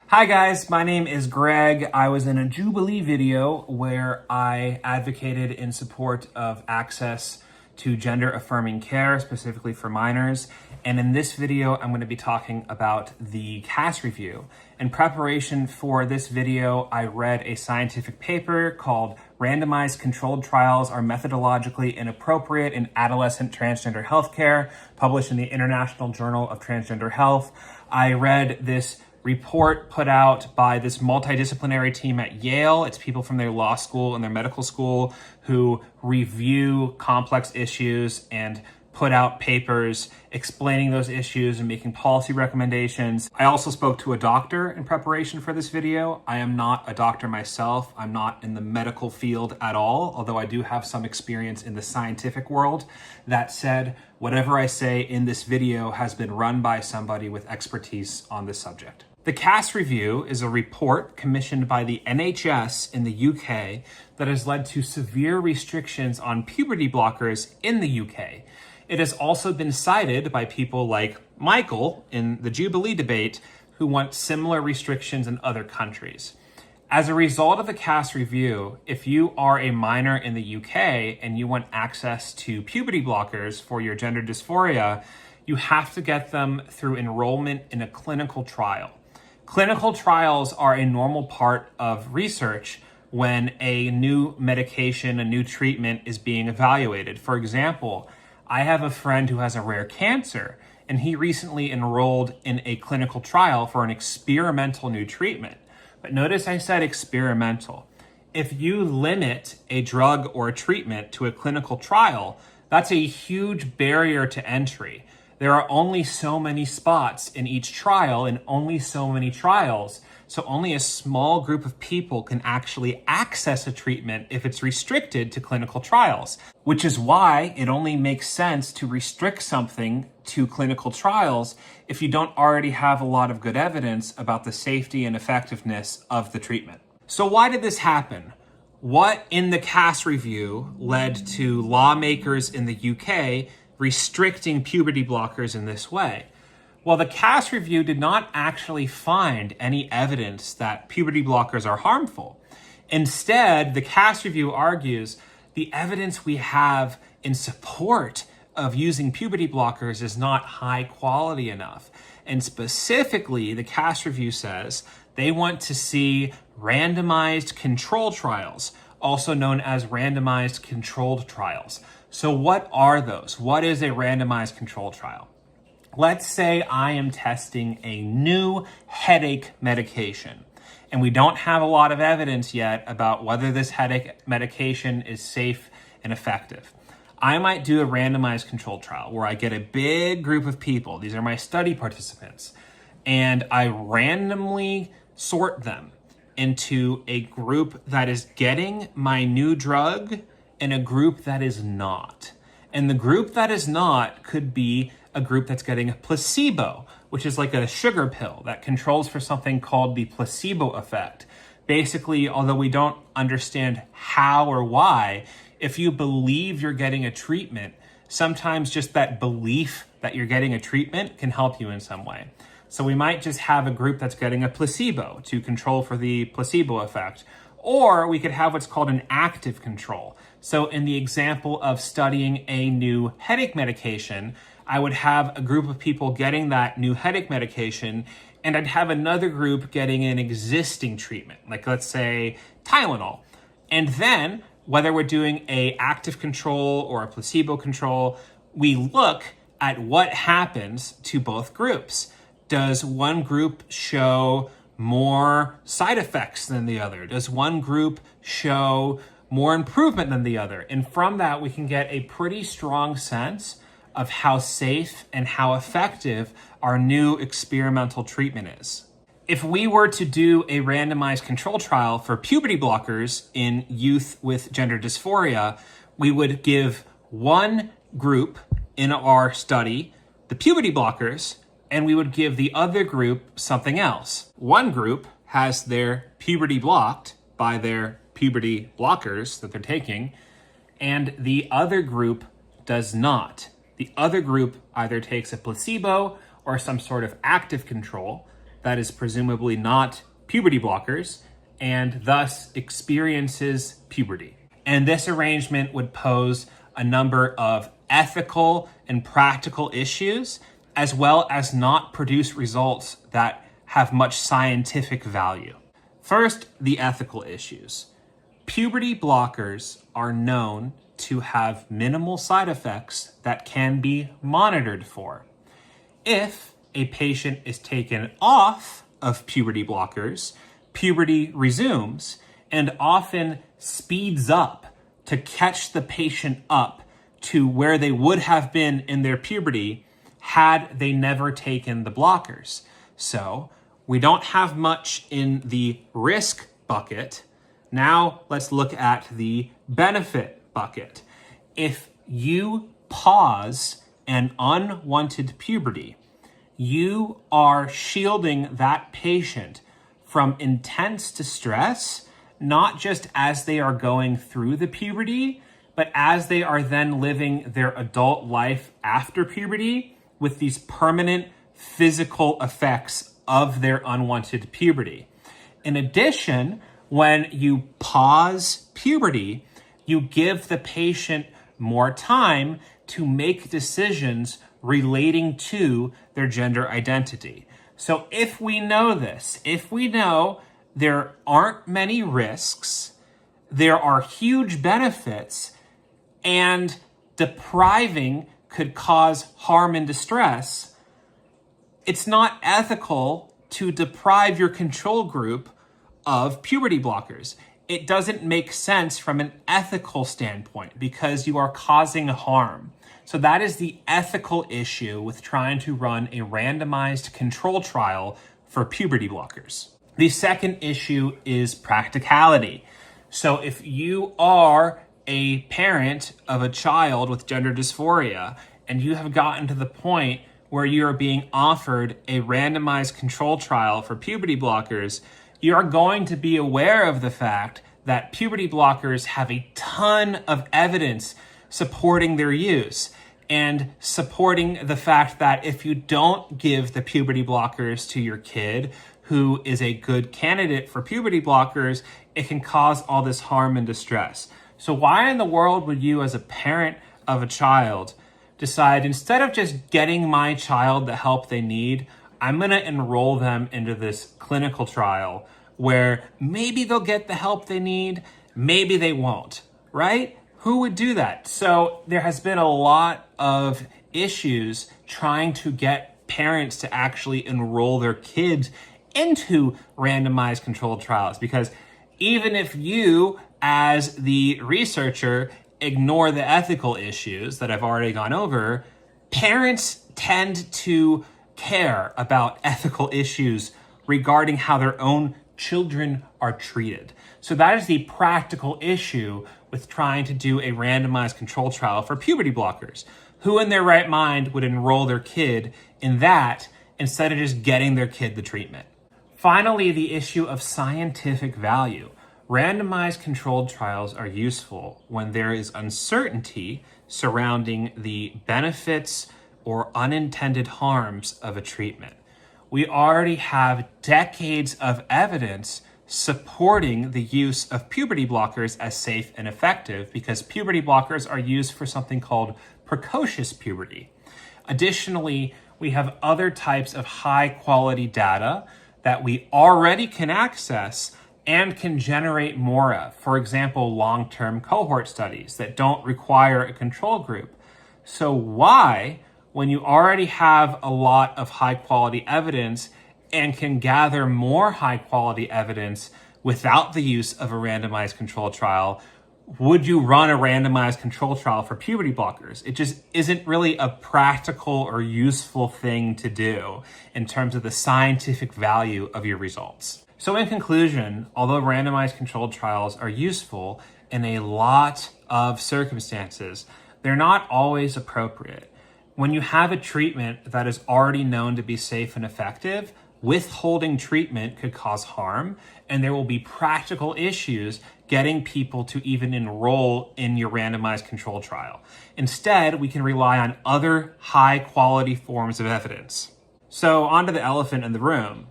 Hi guys, my name is Greg. I was in a Jubilee video where I advocated in support of access to gender-affirming care, specifically for minors. And in this video, I'm going to be talking about the CAS review. In preparation for this video, I read a scientific paper called Randomized-controlled trials are methodologically inappropriate in adolescent transgender health care, published in the International Journal of Transgender Health. I read this report put out by this multidisciplinary team at Yale. It's people from their law school and their medical school who review complex issues and put out papers explaining those issues and making policy recommendations. I also spoke to a doctor in preparation for this video. I am not a doctor myself. I'm not in the medical field at all, although I do have some experience in the scientific world. That said, whatever I say in this video has been run by somebody with expertise on this subject. The CAS review is a report commissioned by the NHS in the UK that has led to severe restrictions on puberty blockers in the UK. It has also been cited by people like Michael in the Jubilee debate who want similar restrictions in other countries. As a result of the CAS review, if you are a minor in the UK and you want access to puberty blockers for your gender dysphoria, you have to get them through enrollment in a clinical trial. Clinical trials are a normal part of research when a new medication, a new treatment is being evaluated. For example, I have a friend who has a rare cancer, and he recently enrolled in a clinical trial for an experimental new treatment. But notice I said experimental. If you limit a drug or a treatment to a clinical trial, that's a huge barrier to entry. There are only so many spots in each trial and only so many trials. So only a small group of people can actually access a treatment if it's restricted to clinical trials, which is why it only makes sense to restrict something to clinical trials if you don't already have a lot of good evidence about the safety and effectiveness of the treatment. So why did this happen? What in the CAS review led to lawmakers in the UK restricting puberty blockers in this way? Well, the CAS review did not actually find any evidence that puberty blockers are harmful. Instead, the CAS review argues the evidence we have in support of using puberty blockers is not high quality enough. And specifically, the CAS review says they want to see randomized control trials, also known as randomized controlled trials. So what are those? What is a randomized control trial? Let's say I am testing a new headache medication, and we don't have a lot of evidence yet about whether this headache medication is safe and effective. I might do a randomized control trial where I get a big group of people. These are my study participants, and I randomly sort them into a group that is getting my new drug and a group that is not. And the group that is not could be a group that's getting a placebo, which is like a sugar pill that controls for something called the placebo effect. Basically, although we don't understand how or why, if you believe you're getting a treatment, sometimes just that belief that you're getting a treatment can help you in some way. So we might just have a group that's getting a placebo to control for the placebo effect. Or we could have what's called an active control. So in the example of studying a new headache medication, I would have a group of people getting that new headache medication, and I'd have another group getting an existing treatment, like let's say Tylenol. And then whether we're doing a active control or a placebo control, we look at what happens to both groups. Does one group show more side effects than the other? Does one group show more improvement than the other? And from that, we can get a pretty strong sense of how safe and how effective our new experimental treatment is. If we were to do a randomized control trial for puberty blockers in youth with gender dysphoria, we would give one group in our study the puberty blockers, and we would give the other group something else. One group has their puberty blocked by their puberty blockers that they're taking, and the other group does not. The other group either takes a placebo or some sort of active control that is presumably not puberty blockers and thus experiences puberty. And this arrangement would pose a number of ethical and practical issues, as well as not produce results that have much scientific value. First, the ethical issues. Puberty blockers are known to have minimal side effects that can be monitored for. If a patient is taken off of puberty blockers, puberty resumes and often speeds up to catch the patient up to where they would have been in their puberty had they never taken the blockers. So we don't have much in the risk bucket. Now let's look at the benefit bucket. If you pause an unwanted puberty, you are shielding that patient from intense distress, not just as they are going through the puberty, but as they are then living their adult life after puberty with these permanent physical effects of their unwanted puberty. In addition, when you pause puberty, you give the patient more time to make decisions relating to their gender identity. So if we know this, if we know there aren't many risks, there are huge benefits, and depriving could cause harm and distress, it's not ethical to deprive your control group of puberty blockers. It doesn't make sense from an ethical standpoint because you are causing harm. So that is the ethical issue with trying to run a randomized control trial for puberty blockers. The second issue is practicality. So if you are a parent of a child with gender dysphoria and you have gotten to the point where you are being offered a randomized control trial for puberty blockers, you are going to be aware of the fact that puberty blockers have a ton of evidence supporting their use and supporting the fact that if you don't give the puberty blockers to your kid who is a good candidate for puberty blockers, it can cause all this harm and distress. So why in the world would you, as a parent of a child, decide instead of just getting my child the help they need, I'm going to enroll them into this clinical trial where maybe they'll get the help they need, maybe they won't, right? Who would do that? So there has been a lot of issues trying to get parents to actually enroll their kids into randomized controlled trials, because even if you, as the researcher, ignore the ethical issues that I've already gone over, parents tend to care about ethical issues regarding how their own children are treated. So that is the practical issue with trying to do a randomized control trial for puberty blockers. Who in their right mind would enroll their kid in that instead of just getting their kid the treatment? Finally, the issue of scientific value. Randomized controlled trials are useful when there is uncertainty surrounding the benefits or unintended harms of a treatment. We already have decades of evidence supporting the use of puberty blockers as safe and effective because puberty blockers are used for something called precocious puberty. Additionally, we have other types of high quality data that we already can access and can generate more of. For example, long-term cohort studies that don't require a control group. So why, when you already have a lot of high-quality evidence and can gather more high-quality evidence without the use of a randomized control trial, would you run a randomized control trial for puberty blockers? It just isn't really a practical or useful thing to do in terms of the scientific value of your results. So in conclusion, although randomized controlled trials are useful in a lot of circumstances, they're not always appropriate. When you have a treatment that is already known to be safe and effective, withholding treatment could cause harm, and there will be practical issues getting people to even enroll in your randomized control trial. Instead, we can rely on other high quality forms of evidence. So onto the elephant in the room.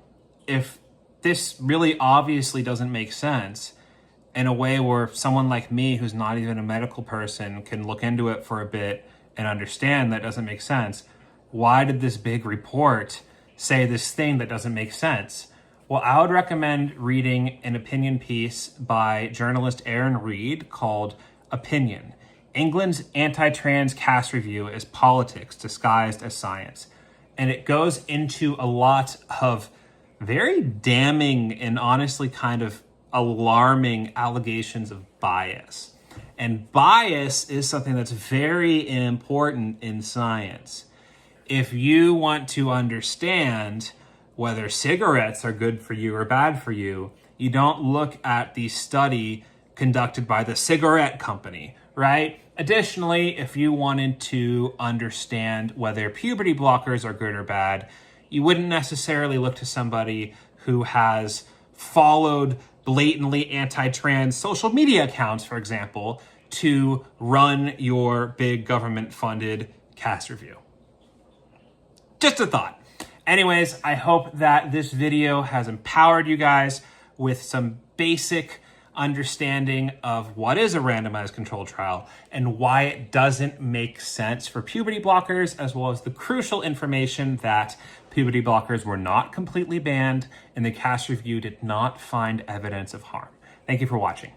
if this really obviously doesn't make sense in a way where someone like me, who's not even a medical person, can look into it for a bit and understand that doesn't make sense, why did this big report say this thing that doesn't make sense? Well, I would recommend reading an opinion piece by journalist Aaron Reed called Opinion. England's anti-trans cast review is politics disguised as science. And it goes into a lot of very damning and honestly kind of alarming allegations of bias. And bias is something that's very important in science. If you want to understand whether cigarettes are good for you or bad for you, you don't look at the study conducted by the cigarette company, right? Additionally, if you wanted to understand whether puberty blockers are good or bad, you wouldn't necessarily look to somebody who has followed blatantly anti-trans social media accounts, for example, to run your big government-funded cast review. Just a thought. Anyways, I hope that this video has empowered you guys with some basic understanding of what is a randomized controlled trial and why it doesn't make sense for puberty blockers, as well as the crucial information that puberty blockers were not completely banned and the cast review did not find evidence of harm. Thank you for watching.